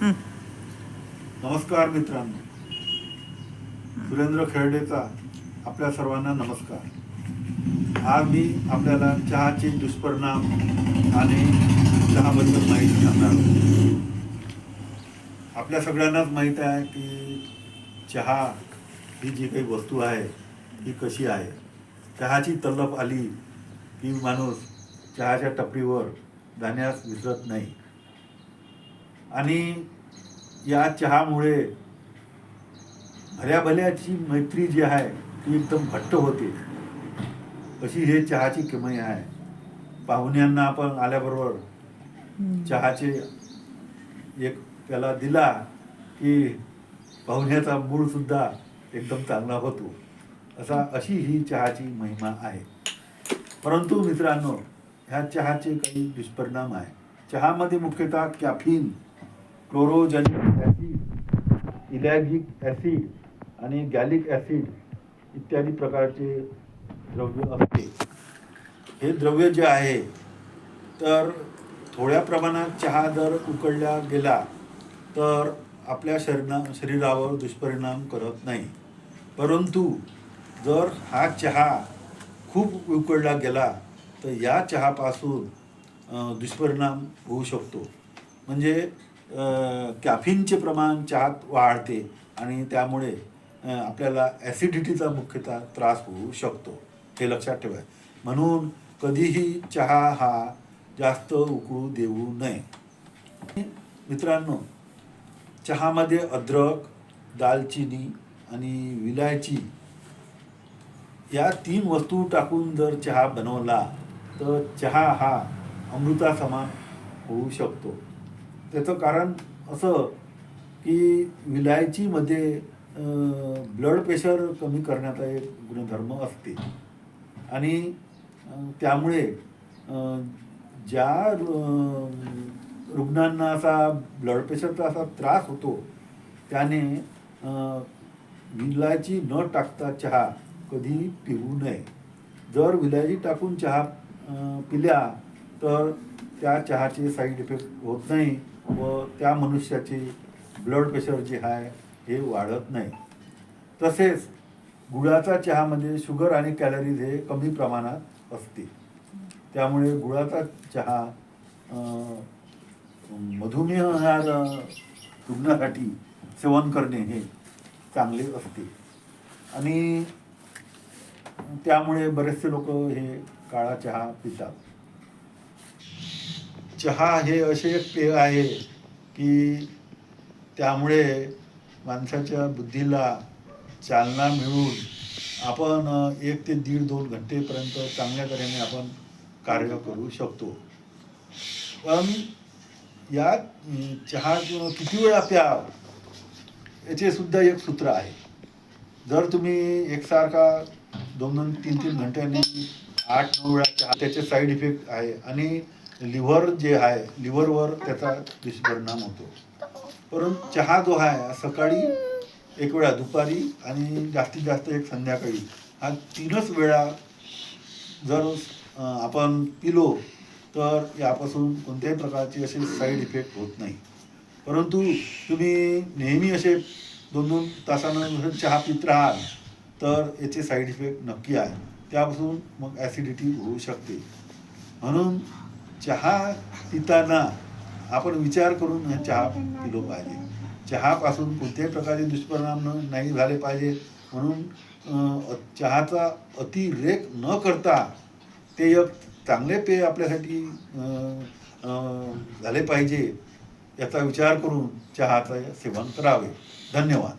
नमस्कार मित्रांनो, सुरेंद्र खेळडेचा आपल्या सर्वांना नमस्कार। आज मी आपल्याला चहाचे दुष्परिणाम आणि चहाबद्दल माहिती सांगणार आहोत। आपल्या सगळ्यांनाच माहीत आहे की चहा ही जी काही वस्तू आहे ही कशी आहे। चहाची तलप आली की माणूस चहाच्या टपरीवर जाण्यास विसरत नाही आणि या चहामुळे भल्याभल्याची मैत्री जी आहे ती एकदम घट्ट होते, अशी हे चहाची किमया आहे। पाहुण्यांना आपण आल्याबरोबर चहाचे एक प्याला दिला की पाहुण्याचा मूड सुद्धा एकदम चांगला होतो, अशी ही चहाची महिमा आहे। परंतु मित्रांनो, ह्या चहाचे काही दुष्परिणाम आहे। चहामध्ये मुख्यतः कॅफीन, क्लोरोजेनिक ॲसिड, इलॅगिक ॲसिड आणि गॅलिक ॲसिड इत्यादी प्रकारचे द्रव्य असते। हे द्रव्य जे आहे तर थोड्या प्रमाणात चहा जर उकळला गेला तर आपल्या शरीरावर दुष्परिणाम करत नाही, परंतु जर हा चहा खूप उकळला गेला तर या चहापासून दुष्परिणाम होऊ शकतो। म्हणजे कॅफीनचे प्रमाण चहात वाढते आणि त्यामुळे आपल्याला ॲसिडिटीचा मुख्यतः त्रास होऊ शकतो, हे लक्षात ठेवा। म्हणून कधीही चहा हा जास्त उकळू देऊ नये। मित्रांनो, चहामध्ये अद्रक, दालचिनी आणि विलायची या 3 वस्तू टाकून जर चहा बनवला तर चहा हा अमृतासमान होऊ शकतो। त्याचं कारण असं की विलायचीमध्ये ब्लड प्रेशर कमी करण्याचा एक गुणधर्म असते आणि त्यामुळे ज्या रुग्णांना असा ब्लड प्रेशरचा असा त्रास होतो त्याने विलायची न टाकता चहा कधी पिऊ नये। जर विलायची टाकून चहा पिल्या तर त्या चहाचे साईड इफेक्ट होत नाही व त्या मनुष्याचे ब्लड प्रेशर जे आहे हे वाढत नाही। तसेच गुळाचा चहामध्ये शुगर आणि कॅलरीज हे कमी प्रमाणात असते, त्यामुळे गुळाचा चहा मधुमेह ह्या रुग्णासाठी सेवन करणे हे चांगले असते आणि त्यामुळे बरेचसे लोक हे काळा चहा पितात। चहा हे असे एक पेय आहे की त्यामुळे माणसाच्या बुद्धीला चालना मिळून आपण 1 ते 1.5-2 घंटेपर्यंत चांगल्या तऱ्हेने आपण कार्य करू शकतो। पण या चहा किती वेळा प्याव याचे सुद्धा एक सूत्र आहे। जर तुम्ही एकसारखा 2-2, 3-3 घंट्यांनी 8-9 वेळा चहा, त्याचे साईड इफेक्ट आहे आणि लिव्हर जे आहे लिव्हरवर त्याचा दुष्परिणाम होतो। परंतु चहा जो आहे सकाळी 1 वेळा, दुपारी आणि जास्तीत जास्त एक संध्याकाळी, हा 3च वेळा जर आपण पिलो तर यापासून कोणत्याही प्रकारचे असे साईड इफेक्ट होत नाही। परंतु तुम्ही नेहमी असे 2-2 तासानं चहा पित राहाल तर याचे साईड इफेक्ट नक्की आहे, त्यापासून मग ॲसिडिटी होऊ शकते। म्हणून चहा पिताना आपण विचार करून चहा पिलो पाहिजे। चहापासून कोणत्याही प्रकारचे दुष्परिणाम नाही झाले पाहिजे, म्हणून चहाचा अतिरेक न करता ते एक चांगले पेय आपल्यासाठी झाले पाहिजे याचा विचार करून चहाचं सेवन करावे। धन्यवाद।